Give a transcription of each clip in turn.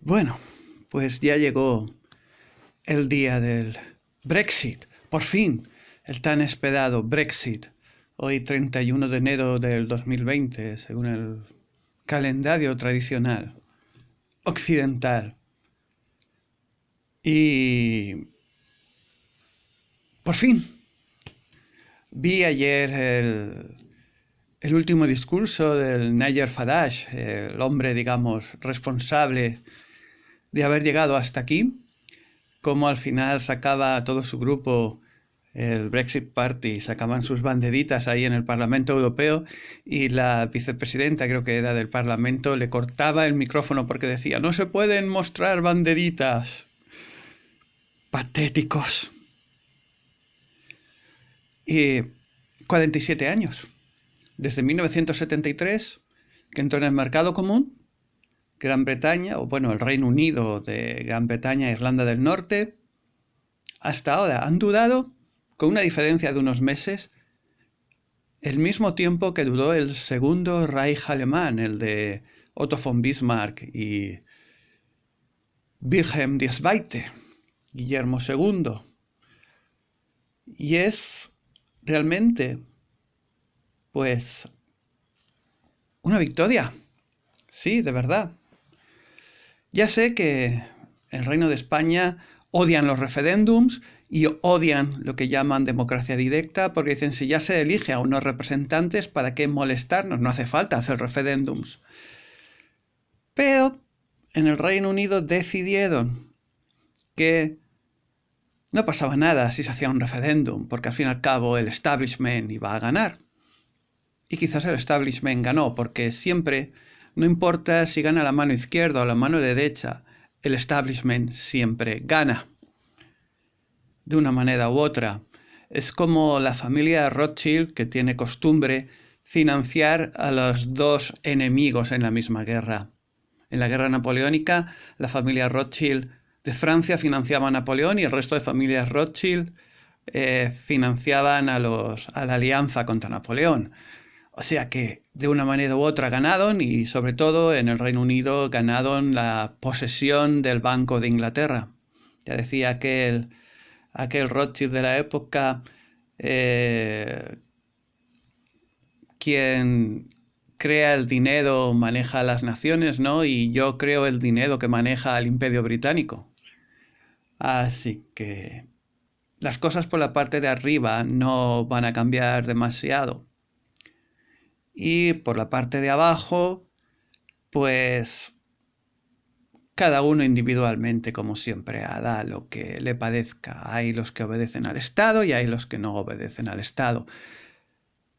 Bueno, pues ya llegó el día del Brexit. Por fin, el tan esperado Brexit. Hoy 31 de enero del 2020, según el calendario tradicional occidental. Y por fin, vi ayer el último discurso del Nigel Farage, el hombre, digamos, responsable de haber llegado hasta aquí, como al final sacaba todo su grupo, el Brexit Party, sacaban sus banderitas ahí en el Parlamento Europeo y la vicepresidenta, creo que era del Parlamento, le cortaba el micrófono porque decía, no se pueden mostrar banderitas. Patéticos. Y 47 años. Desde 1973, que entró en el mercado común, Gran Bretaña, o bueno, el Reino Unido de Gran Bretaña e Irlanda del Norte, hasta ahora han durado, con una diferencia de unos meses, el mismo tiempo que duró el segundo Reich alemán, el de Otto von Bismarck y Wilhelm II, Guillermo II. Y es realmente, pues, una victoria. Sí, de verdad. Ya sé que el Reino de España odian los referéndums y odian lo que llaman democracia directa porque dicen si ya se elige a unos representantes, ¿para qué molestarnos? No hace falta hacer referéndums. Pero en el Reino Unido decidieron que no pasaba nada si se hacía un referéndum, porque al fin y al cabo el establishment iba a ganar. Y quizás el establishment ganó, porque siempre, no importa si gana la mano izquierda o la mano derecha, el establishment siempre gana. De una manera u otra. Es como la familia Rothschild, que tiene costumbre financiar a los dos enemigos en la misma guerra. En la guerra napoleónica, la familia Rothschild de Francia financiaba a Napoleón y el resto de familias Rothschild financiaban a la alianza contra Napoleón. O sea que de una manera u otra ganaron y sobre todo en el Reino Unido ganaron la posesión del Banco de Inglaterra. Ya decía aquel Rothschild de la época, quien crea el dinero maneja las naciones, ¿no? Y yo creo el dinero que maneja el Imperio Británico. Así que las cosas por la parte de arriba no van a cambiar demasiado. Y por la parte de abajo, pues cada uno individualmente, como siempre, hará lo que le parezca. Hay los que obedecen al Estado y hay los que no obedecen al Estado.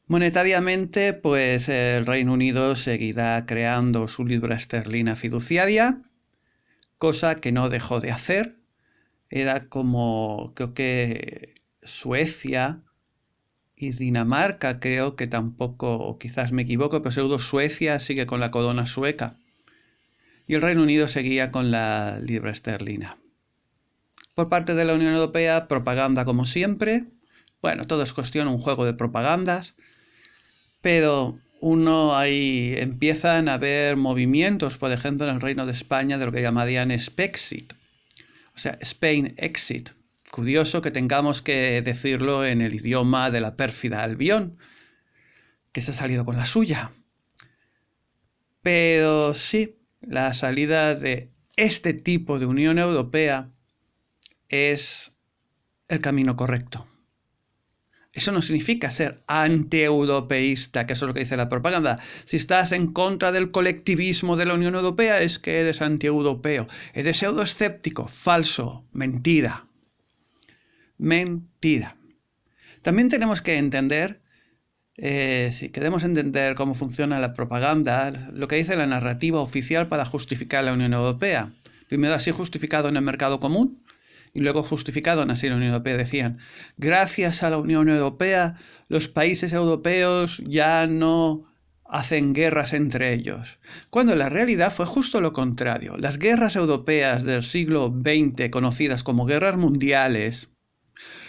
Monetariamente, pues el Reino Unido seguirá creando su libra esterlina fiduciaria, cosa que no dejó de hacer. Era como, creo que Suecia y Dinamarca, creo que tampoco, o quizás me equivoco, pero seguro Suecia sigue con la corona sueca. Y el Reino Unido seguía con la libra esterlina. Por parte de la Unión Europea, propaganda como siempre. Bueno, todo es cuestión, un juego de propagandas. Pero ahí empiezan a haber movimientos, por ejemplo, en el Reino de España, de lo que llamarían Spexit. O sea, Spain Exit. Curioso que tengamos que decirlo en el idioma de la pérfida Albión, que se ha salido con la suya. Pero sí, la salida de este tipo de Unión Europea es el camino correcto. Eso no significa ser antieuropeísta, que eso es lo que dice la propaganda. Si estás en contra del colectivismo de la Unión Europea es que eres antieuropeo. Eres euroescéptico. Falso. Mentira. Mentira. También tenemos que entender, si queremos entender cómo funciona la propaganda, lo que dice la narrativa oficial para justificar la Unión Europea. Primero así justificado en el mercado común y luego justificado en así la Unión Europea. Decían, gracias a la Unión Europea los países europeos ya no hacen guerras entre ellos. Cuando en la realidad fue justo lo contrario. Las guerras europeas del siglo XX, conocidas como guerras mundiales,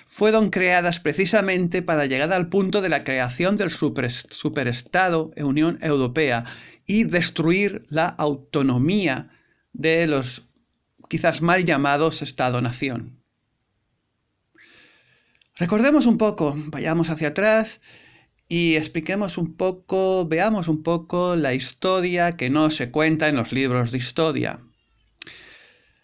fueron creadas precisamente para llegar al punto de la creación del superestado Unión Europea y destruir la autonomía de los quizás mal llamados Estado-nación. Recordemos un poco, vayamos hacia atrás y expliquemos un poco, veamos un poco la historia que no se cuenta en los libros de historia.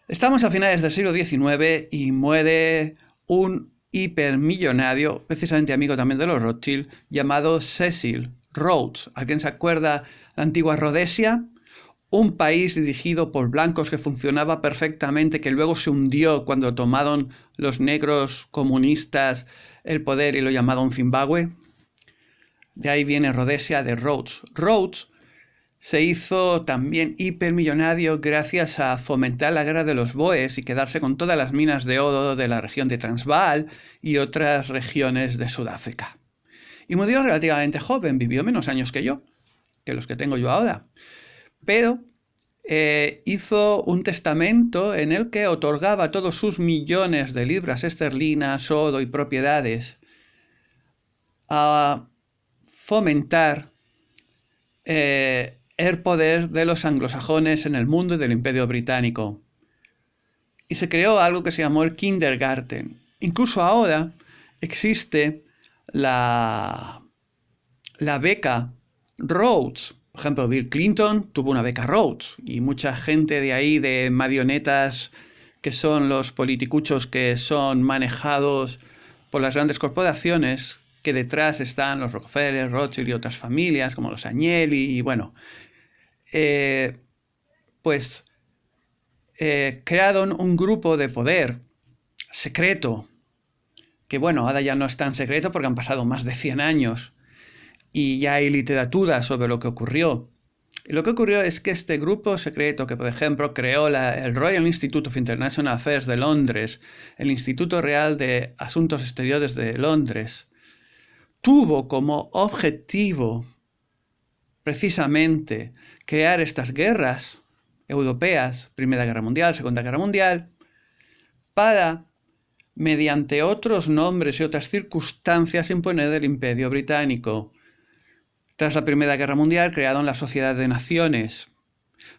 Estamos a finales del siglo XIX y muere un hipermillonario, precisamente amigo también de los Rothschild, llamado Cecil Rhodes. ¿Alguien se acuerda la antigua Rhodesia? Un país dirigido por blancos que funcionaba perfectamente, que luego se hundió cuando tomaron los negros comunistas el poder y lo llamaron Zimbabue. De ahí viene Rhodesia de Rhodes. Rhodes se hizo también hipermillonario gracias a fomentar la guerra de los Boers y quedarse con todas las minas de oro de la región de Transvaal y otras regiones de Sudáfrica. Y murió relativamente joven, vivió menos años que yo, que los que tengo yo ahora. Pero hizo un testamento en el que otorgaba todos sus millones de libras esterlinas, oro y propiedades a fomentar el poder de los anglosajones en el mundo y del Imperio Británico. Y se creó algo que se llamó el Kindergarten. Incluso ahora existe la beca Rhodes. Por ejemplo, Bill Clinton tuvo una beca Rhodes y mucha gente de ahí, de marionetas, que son los politicuchos que son manejados por las grandes corporaciones, que detrás están los Rockefeller, Rothschild y otras familias, como los Agnelli, y bueno, crearon un grupo de poder secreto, que bueno, ahora ya no es tan secreto porque han pasado más de 100 años y ya hay literatura sobre lo que ocurrió. Y lo que ocurrió es que este grupo secreto, que por ejemplo creó el Royal Institute of International Affairs de Londres, el Instituto Real de Asuntos Exteriores de Londres, tuvo como objetivo precisamente crear estas guerras europeas, Primera Guerra Mundial, Segunda Guerra Mundial, para, mediante otros nombres y otras circunstancias, imponer el Imperio Británico. Tras la Primera Guerra Mundial crearon la Sociedad de Naciones.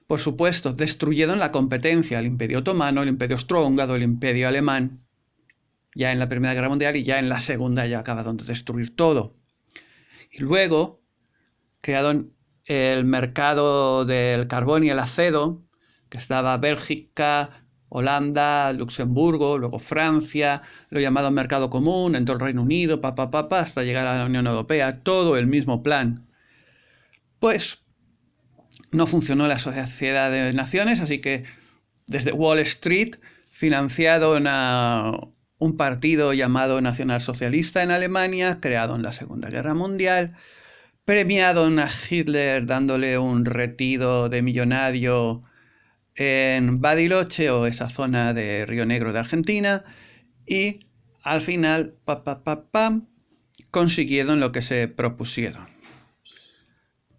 Por supuesto, destruyeron la competencia, el Imperio Otomano, el Imperio Austrohúngaro, el Imperio Alemán, ya en la Primera Guerra Mundial, y ya en la Segunda ya acabaron de destruir todo. Y luego crearon el mercado del carbón y el acero, que estaba Bélgica, Holanda, Luxemburgo, luego Francia, lo llamado mercado común, en todo el Reino Unido, hasta llegar a la Unión Europea, todo el mismo plan. Pues no funcionó la Sociedad de Naciones, así que desde Wall Street financiaron a un partido llamado Nacionalsocialista en Alemania, creado en la Segunda Guerra Mundial, premiaron a Hitler dándole un retiro de millonario en Bariloche, o esa zona de Río Negro de Argentina, y al final consiguieron lo que se propusieron.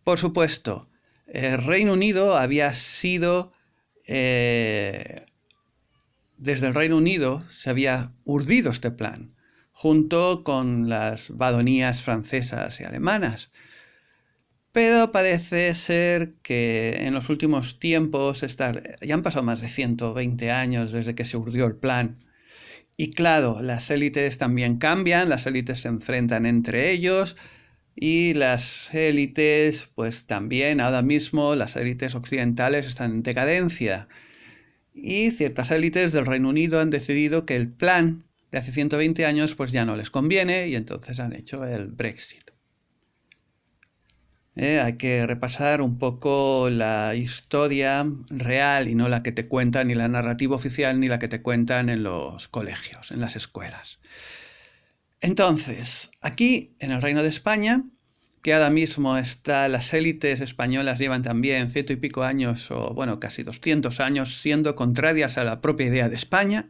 Por supuesto, el Reino Unido había sido, desde el Reino Unido se había urdido este plan, junto con las baronías francesas y alemanas. Pero parece ser que en los últimos tiempos, ya han pasado más de 120 años desde que se urdió el plan. Y claro, las élites también cambian, las élites se enfrentan entre ellos y las élites, pues también ahora mismo las élites occidentales están en decadencia. Y ciertas élites del Reino Unido han decidido que el plan de hace 120 años pues ya no les conviene y entonces han hecho el Brexit. Hay que repasar un poco la historia real y no la que te cuentan, ni la narrativa oficial, ni la que te cuentan en los colegios, en las escuelas. Entonces, aquí en el Reino de España, que ahora mismo las élites españolas llevan también 100 y pico años, o bueno, casi 200 años, siendo contrarias a la propia idea de España,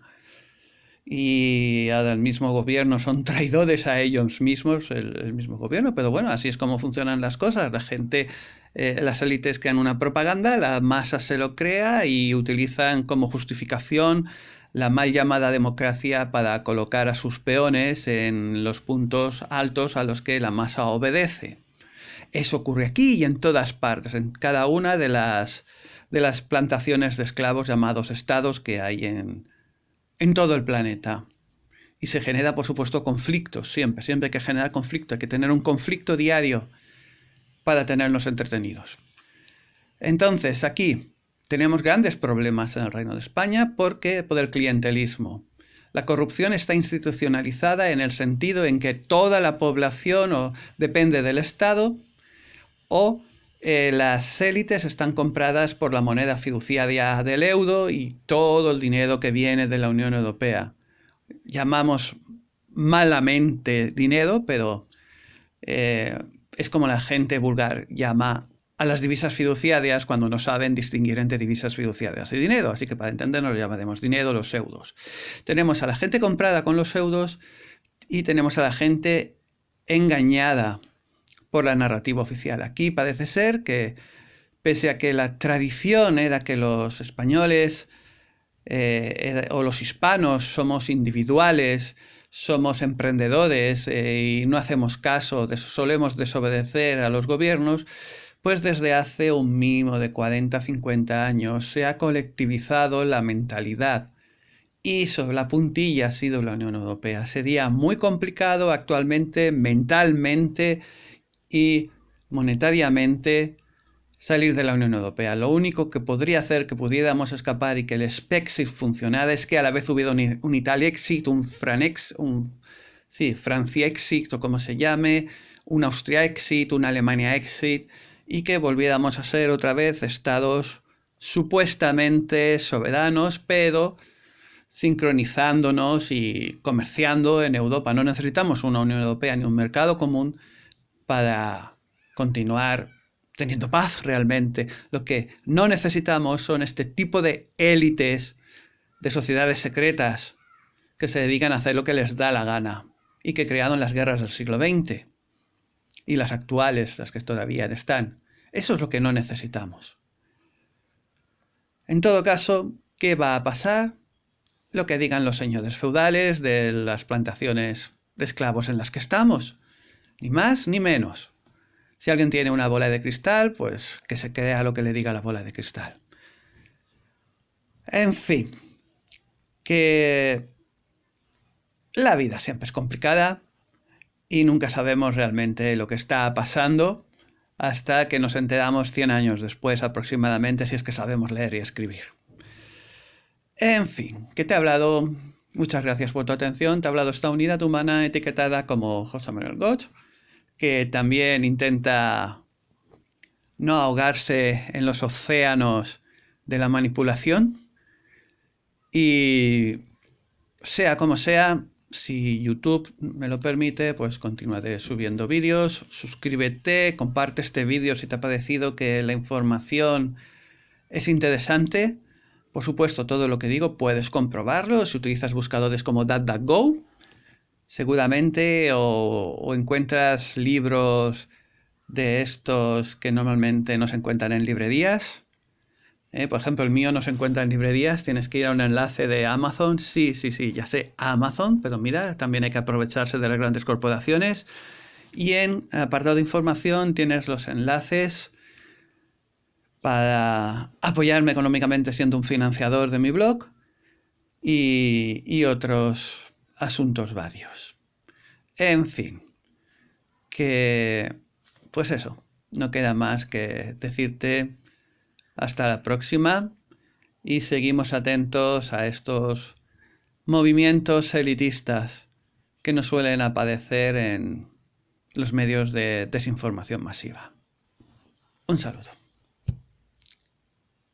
y ahora el mismo gobierno son traidores a ellos mismos, el mismo gobierno, pero bueno, así es como funcionan las cosas. La gente, las élites crean una propaganda, la masa se lo crea y utilizan como justificación la mal llamada democracia para colocar a sus peones en los puntos altos a los que la masa obedece. Eso ocurre aquí y en todas partes, en cada una de las de las plantaciones de esclavos llamados estados que hay en todo el planeta. Y se genera, por supuesto, conflictos, siempre hay que generar conflicto, hay que tener un conflicto diario para tenernos entretenidos. Entonces, aquí tenemos grandes problemas en el Reino de España por el clientelismo. La corrupción está institucionalizada en el sentido en que toda la población depende del Estado o las élites están compradas por la moneda fiduciaria del euro y todo el dinero que viene de la Unión Europea. Llamamos malamente dinero, pero es como la gente vulgar llama a las divisas fiduciarias cuando no saben distinguir entre divisas fiduciarias y dinero. Así que para entendernos lo llamaremos dinero, los euros. Tenemos a la gente comprada con los euros y tenemos a la gente engañada por la narrativa oficial. Aquí parece ser que, pese a que la tradición era que los españoles o los hispanos somos individuales, somos emprendedores y no hacemos caso, solemos desobedecer a los gobiernos, pues desde hace un mínimo de 40-50 años se ha colectivizado la mentalidad y sobre la puntilla ha sido la Unión Europea. Sería muy complicado actualmente mentalmente y monetariamente salir de la Unión Europea. Lo único que podría hacer que pudiéramos escapar y que el Spexit funcionara es que a la vez hubiera un Italexit, un Franciexit o como se llame, un Austriaexit, un Alemaniaexit y que volviéramos a ser otra vez estados supuestamente soberanos, pero sincronizándonos y comerciando en Europa. No necesitamos una Unión Europea ni un mercado común para continuar teniendo paz realmente. Lo que no necesitamos son este tipo de élites de sociedades secretas que se dedican a hacer lo que les da la gana y que crearon las guerras del siglo XX y las actuales, las que todavía están. Eso es lo que no necesitamos. En todo caso, ¿qué va a pasar? Lo que digan los señores feudales de las plantaciones de esclavos en las que estamos. Ni más ni menos. Si alguien tiene una bola de cristal, pues que se crea lo que le diga la bola de cristal. En fin, que la vida siempre es complicada y nunca sabemos realmente lo que está pasando hasta que nos enteramos 100 años después aproximadamente, si es que sabemos leer y escribir. En fin, que te he hablado, muchas gracias por tu atención, te he hablado esta unidad humana etiquetada como José Manuel Goch, que también intenta no ahogarse en los océanos de la manipulación. Y sea como sea, si YouTube me lo permite, pues continuaré subiendo vídeos. Suscríbete, comparte este vídeo si te ha parecido que la información es interesante. Por supuesto, todo lo que digo puedes comprobarlo si utilizas buscadores como DuckDuckGo. Seguramente o encuentras libros de estos que normalmente no se encuentran en librerías. Por ejemplo, el mío no se encuentra en librerías, tienes que ir a un enlace de Amazon. Sí, ya sé, Amazon, pero mira, también hay que aprovecharse de las grandes corporaciones. Y en el apartado de información tienes los enlaces para apoyarme económicamente siendo un financiador de mi blog y otros asuntos varios. En fin, que pues eso, no queda más que decirte hasta la próxima y seguimos atentos a estos movimientos elitistas que nos suelen aparecer en los medios de desinformación masiva. Un saludo.